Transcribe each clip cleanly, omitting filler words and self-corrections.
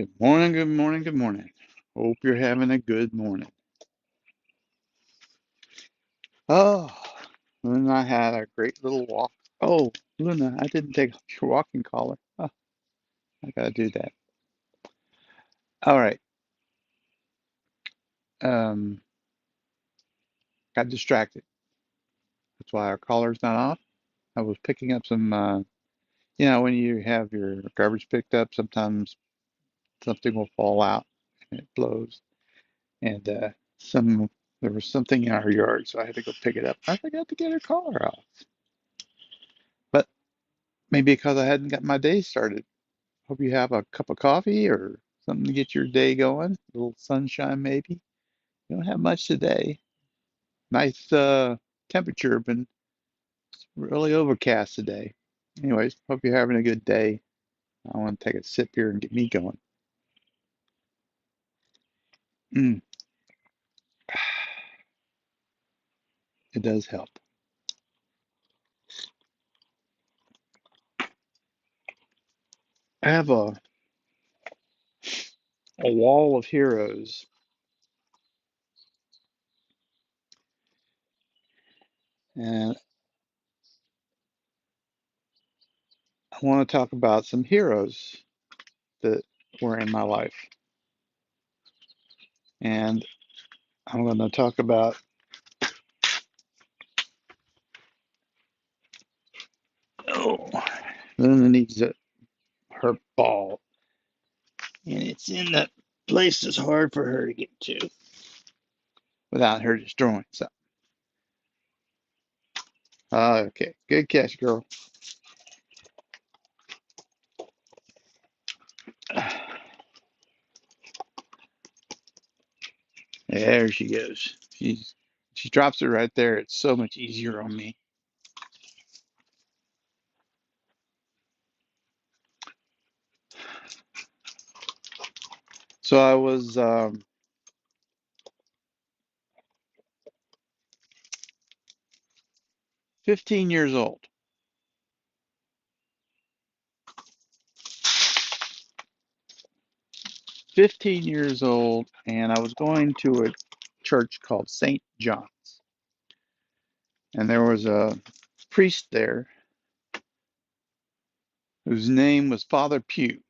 Good morning, good morning, good morning. Hope you're having a good morning. Oh, Luna and I had a great little walk. Oh, Luna, I didn't take off your walking collar. Oh, I gotta do that. All right. Um, got distracted. That's why our collar's not off. I was picking up some, when you have your garbage picked up, sometimes something will fall out and it blows. And some there was something in our yard, so I had to go pick it up. I forgot to get her collar off. But maybe because I hadn't got my day started. Hope you have a cup of coffee or something to get your day going. A little sunshine, maybe. You don't have much today. Nice temperature, been really overcast today. Anyways, hope you're having a good day. I want to take a sip here and get me going. Mm, it does help. I have a wall of heroes, and I want to talk about some heroes that were in my life. And I'm going to talk about, oh, Luna needs her ball. And it's in the place that's hard for her to get to without her destroying something. Okay, good catch, girl. There she goes. She drops it right there. It's so much easier on me. So I was 15 years old. 15 years old, and I was going to a church called St. John's, and there was a priest there whose name was Father Pugh.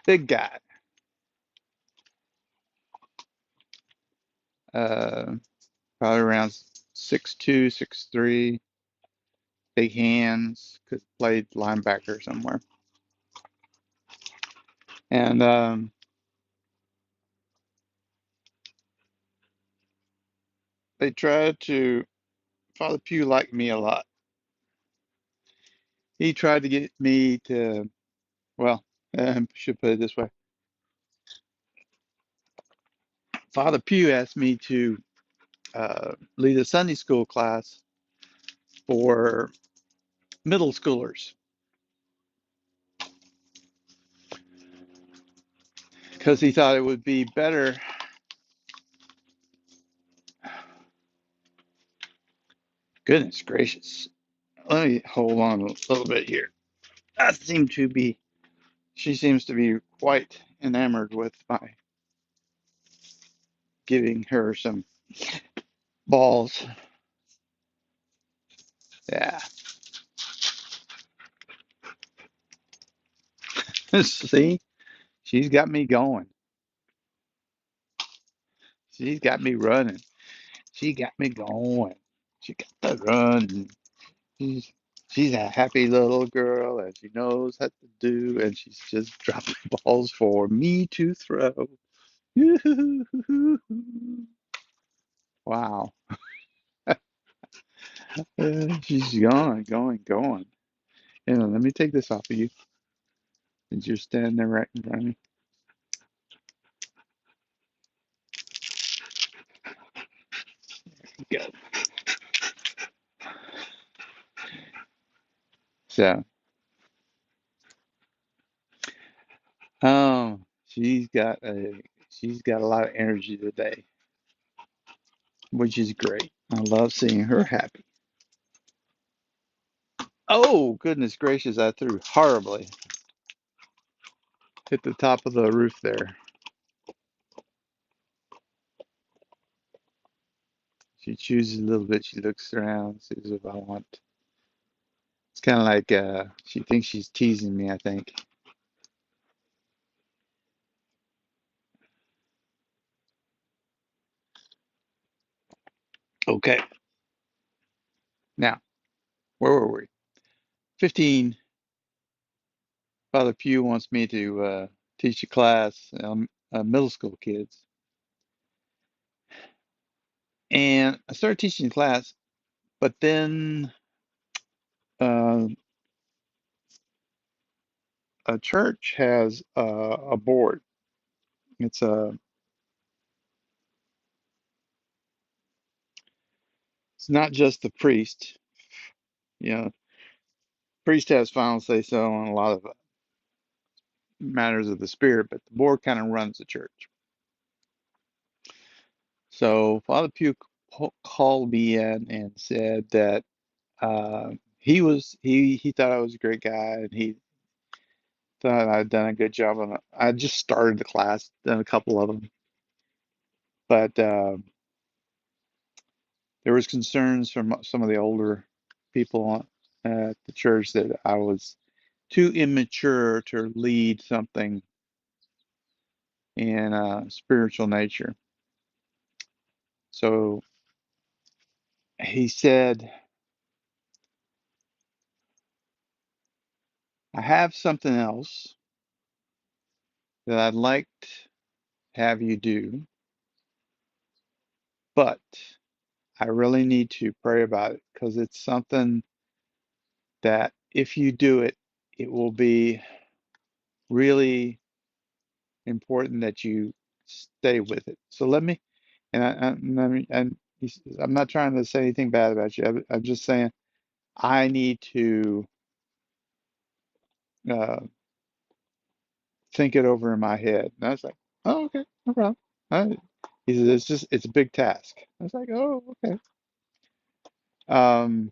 Big guy, uh, probably around 6'2", 6'3", big hands, could play linebacker somewhere. And they tried to, Father Pugh liked me a lot. He tried to get me to, well, should put it this way. Father Pugh asked me to lead a Sunday school class for middle schoolers because he thought it would be better. Goodness gracious. Let me hold on a little bit here. She seems to be quite enamored with my giving her some balls. Yeah. See, she's got me going. She's got me running. She got me going. She got me running. She's she's a happy little girl and she knows what to do and she's just dropping balls for me to throw. Wow. She's going, going, going. And let me take this off of you. Since you're standing there right in front of me. Go. So, oh, she's got a lot of energy today, which is great. I love seeing her happy. Oh, goodness gracious, I threw horribly. Hit the top of the roof there. She chooses a little bit. She looks around, sees if I want. It's kind of like she thinks she's teasing me, I think. Okay, now, where were we? 15. Father Pugh wants me to teach a class, middle school kids. And I started teaching the class, but then uh, a church has a board. It's a it's not just the priest. You know, priest has final say so on a lot of matters of the spirit, but the board kind of runs the church. So Father Pugh called me in and said that he thought I was a great guy and he thought I'd done a good job on it. I just started the class, done a couple of them, but there was concerns from some of the older people at the church that I was too immature to lead something in spiritual nature. So he said, I have something else that I'd like to have you do, but I really need to pray about it because it's something that if you do it, it will be really important that you stay with it. So let me, I'm not trying to say anything bad about you. I'm just saying I need to uh, think it over in my head. And I was like, oh, okay, no problem. I, he said, it's a big task. I was like, oh, okay. Um,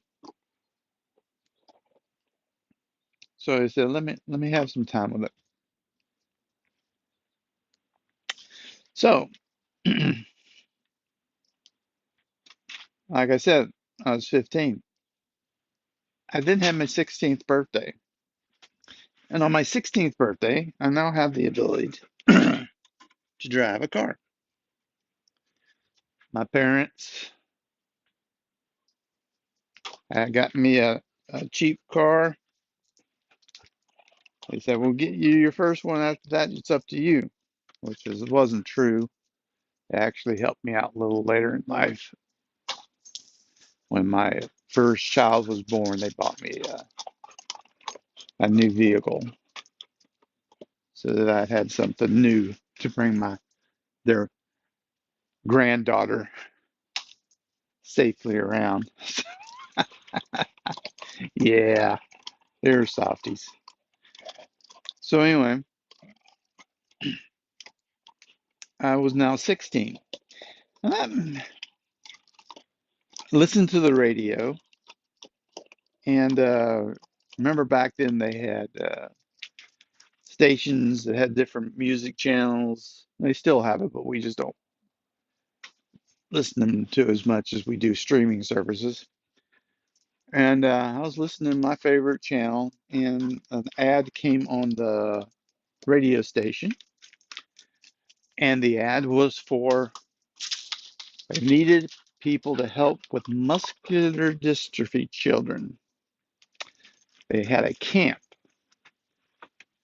so he said, let me have some time with it. So, like I said, I was 15. I then had my 16th birthday. And on my 16th birthday, I now have the ability to drive a car. My parents got me a cheap car. They said, we'll get you your first one. After that, it's up to you, which wasn't true. It actually helped me out a little later in life. When my first child was born, they bought me a new vehicle so that I had something new to bring their granddaughter safely around. Yeah, they're softies. So anyway, I was now 16. And I listened to the radio, and remember back then they had stations that had different music channels. They still have it, but we just don't listen to them to as much as we do streaming services. And I was listening to my favorite channel, and an ad came on the radio station, and the ad was for they needed people to help with muscular dystrophy children. They had a camp.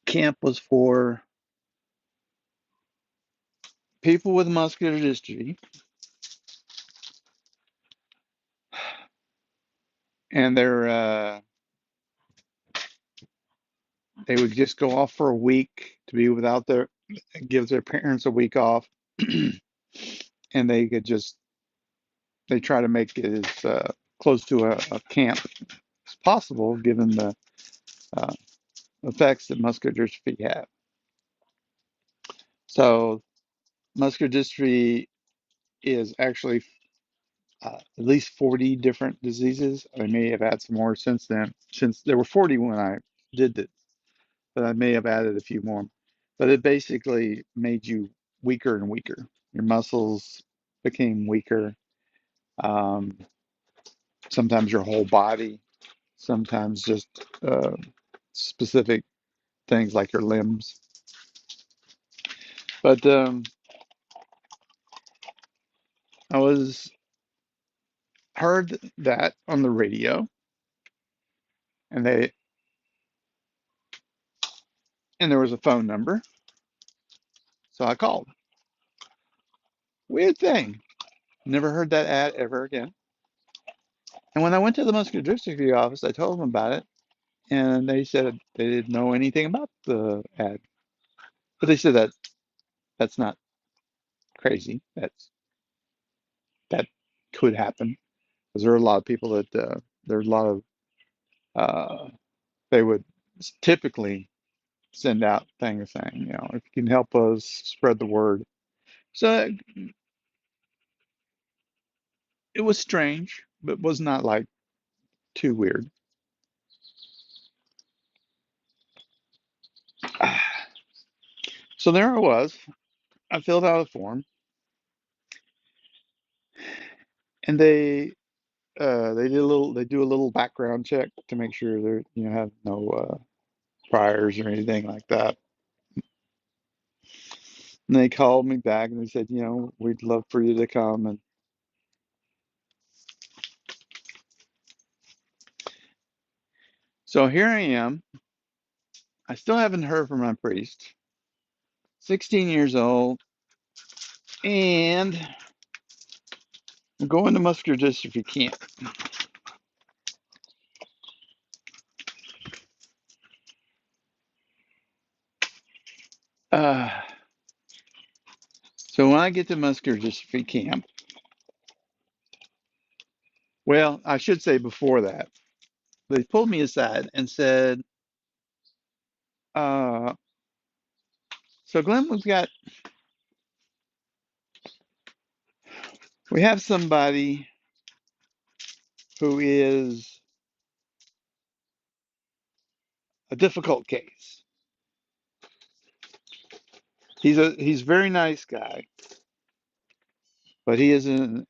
Camp was for people with muscular dystrophy, and they would just go off for a week to be without give their parents a week off, and they could just they try to make it as close to a camp as possible, given the uh, effects that muscular dystrophy have. So muscular dystrophy is actually at least 40 different diseases. I may have added some more since then, since there were 40 when I did it, but I may have added a few more. But it basically made you weaker and weaker. Your muscles became weaker. Um, Sometimes your whole body, sometimes just specific things like your limbs. But I was heard that on the radio, and they and there was a phone number, so I called. Weird thing. Never heard that ad ever again. And when I went to the muscular dystrophy office, I told them about it, and they said they didn't know anything about the ad. But they said that that's not crazy. That could happen because there are a lot of people that there's a lot of uh, they would typically send out things saying, if you can help us spread the word. So it was strange, but was not like too weird. So there I was. I filled out a form, and they do a little background check to make sure they have no priors or anything like that. And they called me back and they said, we'd love for you to come. And so here I am. I still haven't heard from my priest. 16 years old, and I'm going to muscular dystrophy camp. Uh, so when I get to muscular dystrophy camp, well, I should say before that, they pulled me aside and said, uh, so Glenn, we have somebody who is a difficult case. He's a very nice guy, but he's in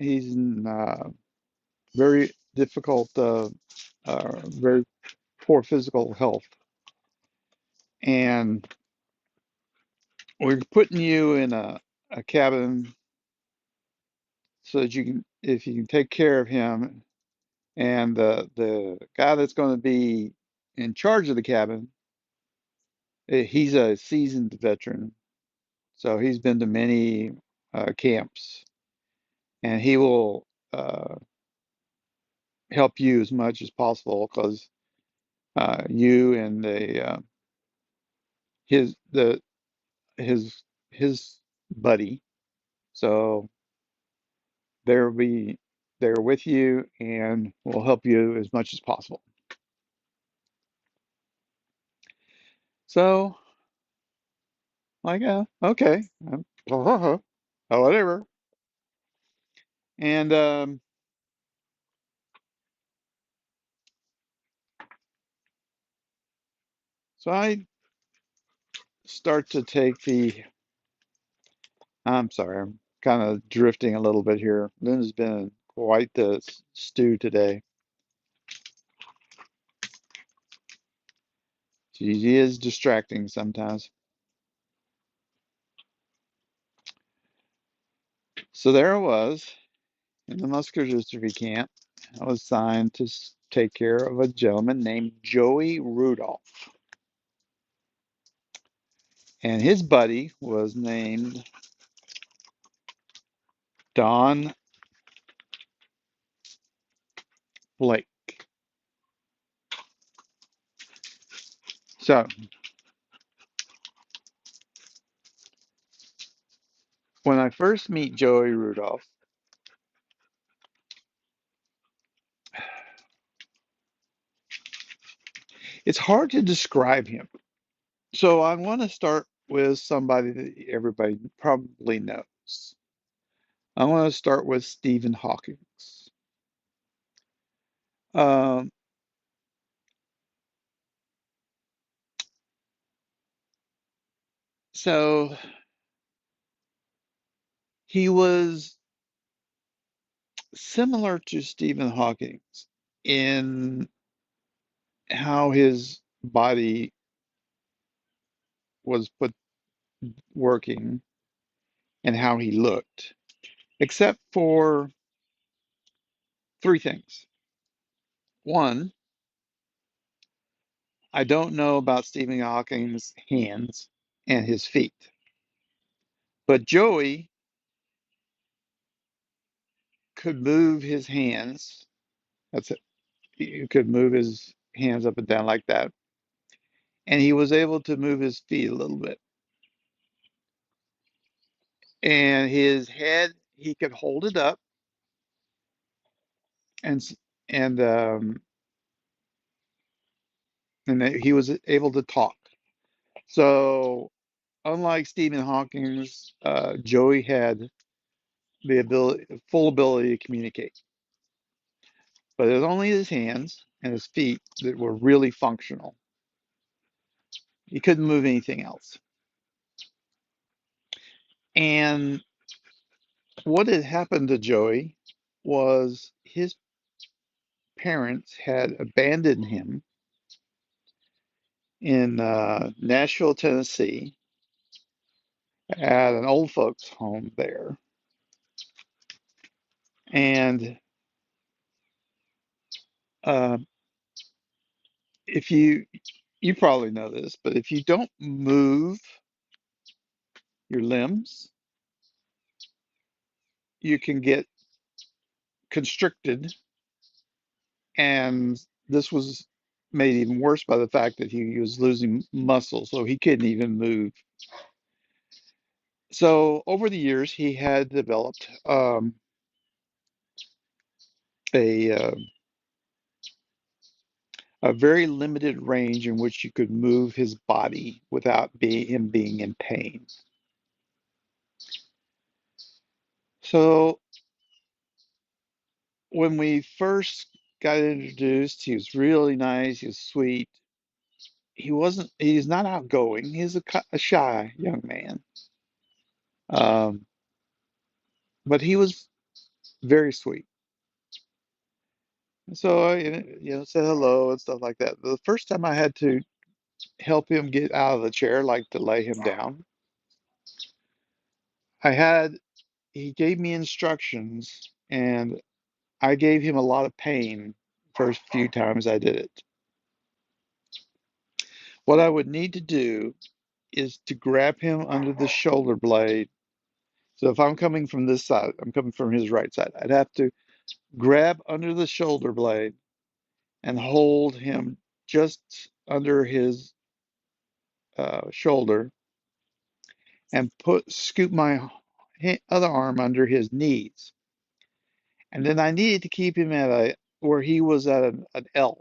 very difficult, very poor physical health, and we're putting you in a cabin so that if you can take care of him, and the guy that's going to be in charge of the cabin, he's a seasoned veteran, so he's been to many camps, and he will help you as much as possible because you and his the his his buddy, so they'll be there with you and will help you as much as possible. So, like, okay, whatever. And so I start to take I'm sorry, I'm kind of drifting a little bit here. Linda's been quite the stew today. She is distracting sometimes. So there I was in the muscular dystrophy camp. I was assigned to take care of a gentleman named Joey Rudolph. And his buddy was named Don Blake. So when I first meet Joey Rudolph, it's hard to describe him. So I want to start with somebody that everybody probably knows. I want to start with Stephen Hawking. Um, so he was similar to Stephen Hawking in how his body was put working and how he looked, except for three things. One, I don't know about Stephen Hawking's hands and his feet, but Joey could move his hands. That's it. He could move his hands up and down like that. And he was able to move his feet a little bit. And his head, he could hold it up and and um and he was able to talk. So unlike Stephen Hawking's, Joey had the full ability to communicate, but it was only his hands and his feet that were really functional. He couldn't move anything else. And what had happened to Joey was his parents had abandoned him in Nashville, Tennessee, at an old folks' home there. And uh, if you probably know this, but if you don't move your limbs, you can get constricted. And this was made even worse by the fact that he was losing muscle, so he couldn't even move. So over the years, he had developed a a very limited range in which you could move his body without him being in pain. So when we first got introduced, he was really nice, he was sweet. He's not outgoing. He's a shy young man. Um, but he was very sweet. So I, said hello and stuff like that. The first time I had to help him get out of the chair, like to lay him down, I had, he gave me instructions and I gave him a lot of pain first few times I did it. What I would need to do is to grab him under the shoulder blade. So if I'm coming from this side, I'm coming from his right side, I'd have to grab under the shoulder blade and hold him just under his shoulder and scoop my other arm under his knees. And then I needed to keep him at where he was at an L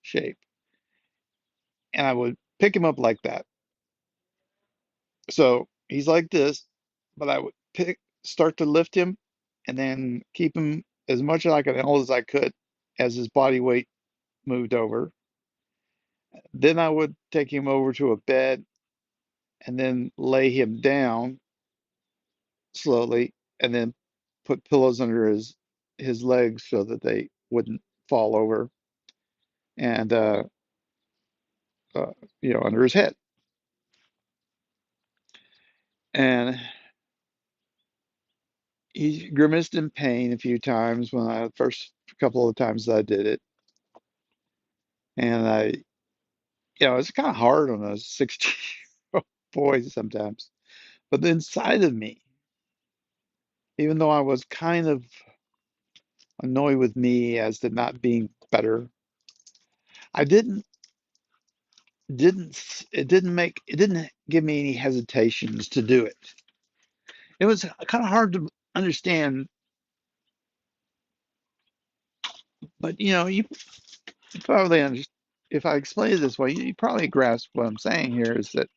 shape. And I would pick him up like that. So he's like this, but I would start to lift him and then keep him as much like an L as I could as his body weight moved over. Then I would take him over to a bed and then lay him down slowly and then put pillows under his legs so that they wouldn't fall over and uh, under his head. And he grimaced in pain a few times when I first couple of times that I did it. And it's kind of hard on a 16-year-old boy sometimes. But inside of me, even though I was kind of annoyed with me as to not being better, I it didn't give me any hesitations to do it. It was kind of hard to understand, but you probably understand. If I explain it this way, you probably grasp what I'm saying here is that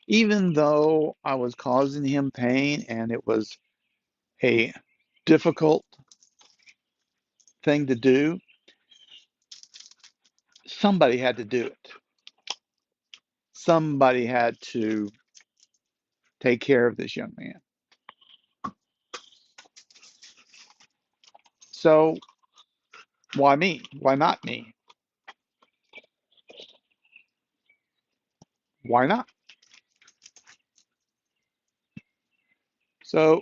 even though I was causing him pain and it was a difficult thing to do, somebody had to do it. Somebody had to take care of this young man. So why me? Why not me? Why not? So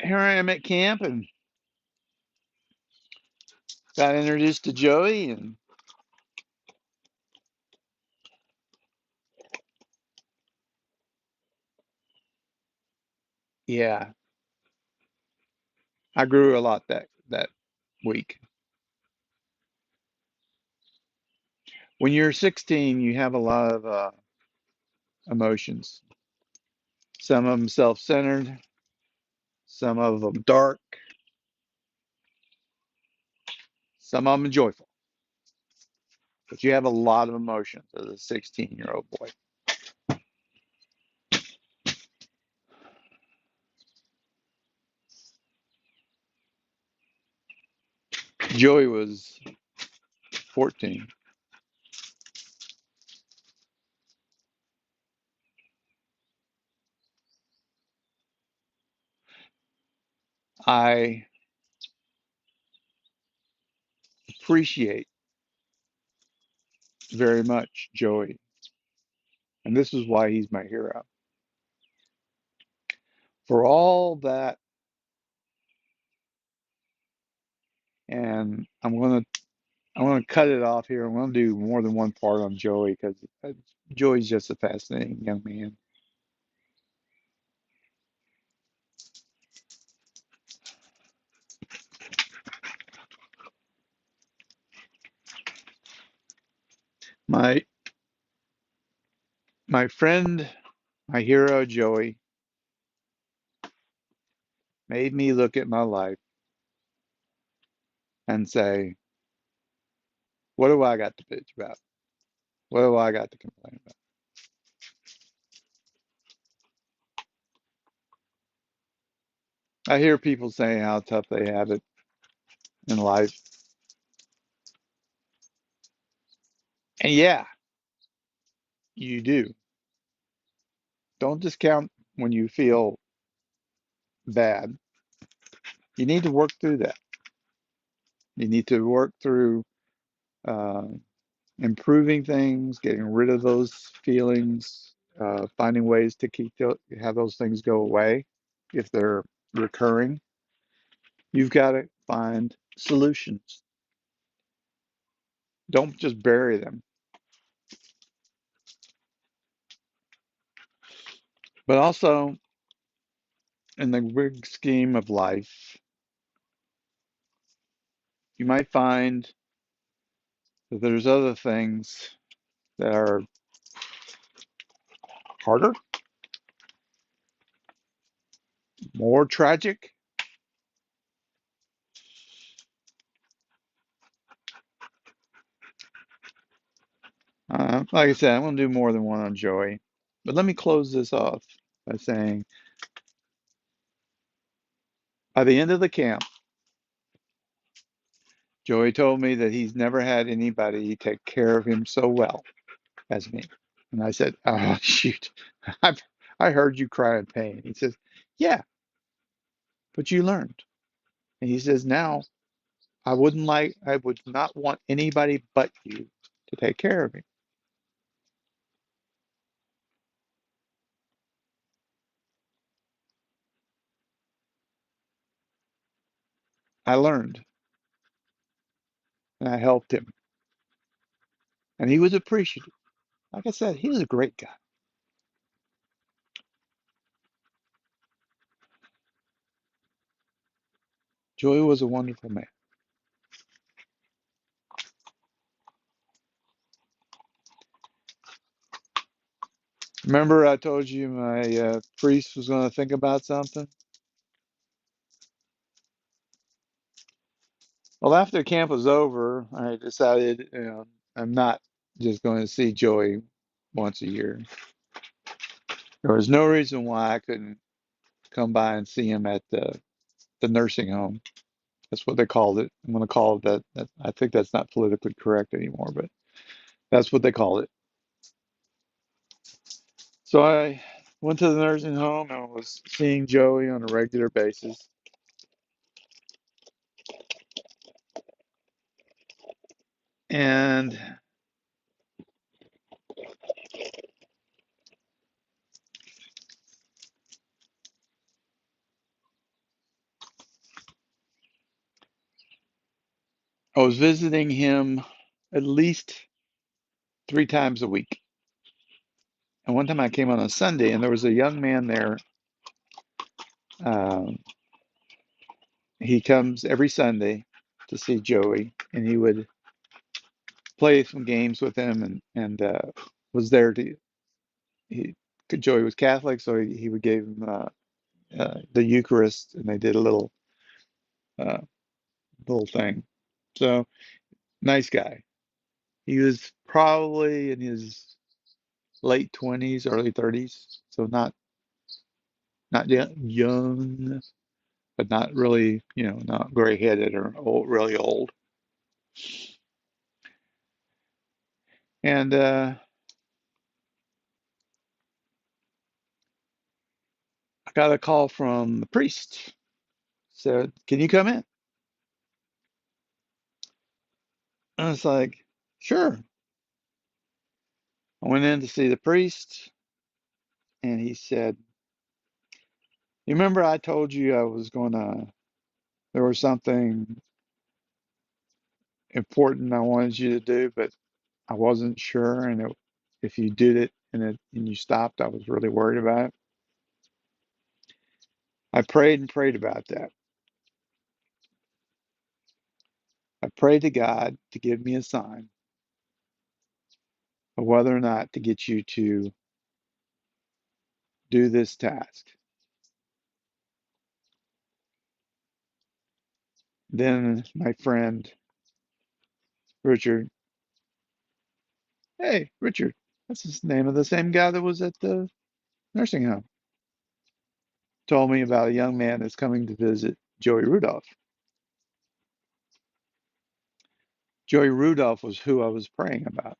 here I am at camp and got introduced to Joey, and yeah, I grew a lot that week. When you're 16, you have a lot of emotions. Some of them self-centered, some of them dark, some of them joyful. But you have a lot of emotions as a 16-year-old boy. Joey was 14. I appreciate very much Joey, and this is why he's my hero. For all that, and I'm gonna cut it off here. I'm gonna do more than one part on Joey because Joey's just a fascinating young man. My my friend, my hero Joey, made me look at my life and say, what do I got to bitch about? What do I got to complain about? I hear people saying how tough they have it in life. And yeah, you do. Don't discount when you feel bad. You need to work through that. You need to work through uh, improving things, getting rid of those feelings, finding ways to have those things go away if they're recurring. You've got to find solutions. Don't just bury them. But also, in the big scheme of life, you might find that there's other things that are harder, more tragic. Like I said, I'm going to do more than one on Joey. But let me close this off by saying by the end of the camp, Joey told me that he's never had anybody take care of him so well as me. And I said, oh, shoot, I've, I heard you cry in pain. He says, yeah, but you learned. And he says, now I would not want anybody but you to take care of me. I learned and I helped him. And he was appreciative. Like I said, he was a great guy. Joey was a wonderful man. Remember, I told you my priest was going to think about something? Well, after camp was over, I decided, I'm not just going to see Joey once a year. There was no reason why I couldn't come by and see him at the nursing home That's what they called it. I'm going to call it that. I think that's not politically correct anymore, but that's what they called it. So I went to the nursing home and was seeing Joey on a regular basis. And I was visiting him at least 3 times a week. And one time I came on a Sunday and there was a young man there. Um, he comes every Sunday to see Joey, and he would play some games with him and was there to he Joey was Catholic, so he would give him the Eucharist, and they did a uh, little thing. So nice guy. He was probably in his late 20s, early 30s, so not yet young, but not really, not gray headed or old, really old. And I got a call from the priest. Said, "Can you come in?" I was like, "Sure." I went in to see the priest, and he said, "You remember I told you I was there was something important I wanted you to do, but I wasn't sure, and if you did it and you stopped, I was really worried about it." I prayed and prayed about that. I prayed to God to give me a sign of whether or not to get you to do this task. Then my friend Richard, hey, Richard, that's the name of the same guy that was at the nursing home, told me about a young man that's coming to visit Joey Rudolph. Joey Rudolph was who I was praying about.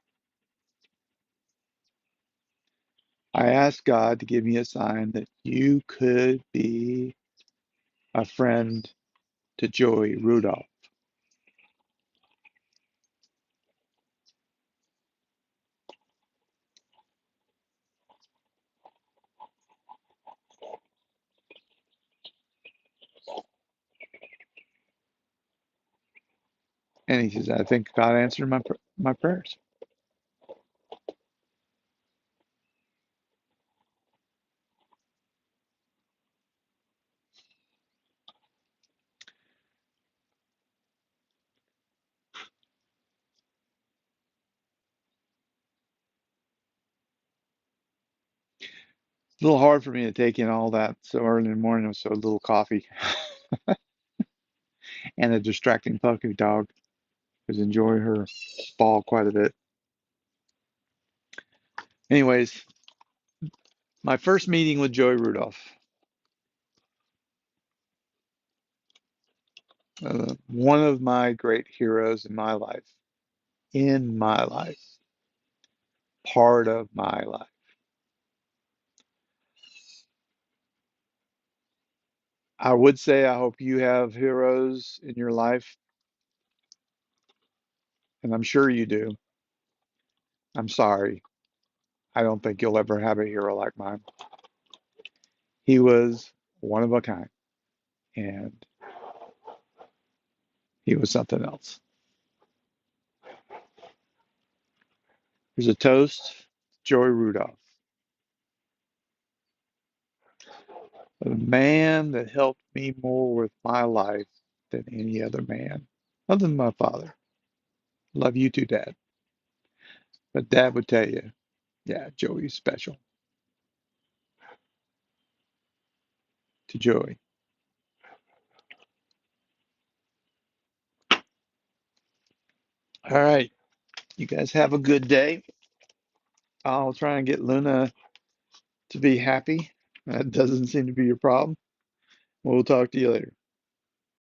I asked God to give me a sign that you could be a friend to Joey Rudolph. And he says, I think God answered my prayers. It's a little hard for me to take in all that so early in the morning with so little coffee and a distracting puppy dog who's enjoying her ball quite a bit. Anyways, my first meeting with Joey Rudolph, one of my great heroes in my life, part of my life. I would say I hope you have heroes in your life, and I'm sure you do. I'm sorry. I don't think you'll ever have a hero like mine. He was one of a kind, and he was something else. Here's a toast, Joey Rudolph, a man that helped me more with my life than any other man, other than my father. Love you too, Dad. But Dad would tell you, yeah, Joey's special to Joey. All right, you guys have a good day. I'll try and get Luna to be happy. That doesn't seem to be your problem. We'll talk to you later.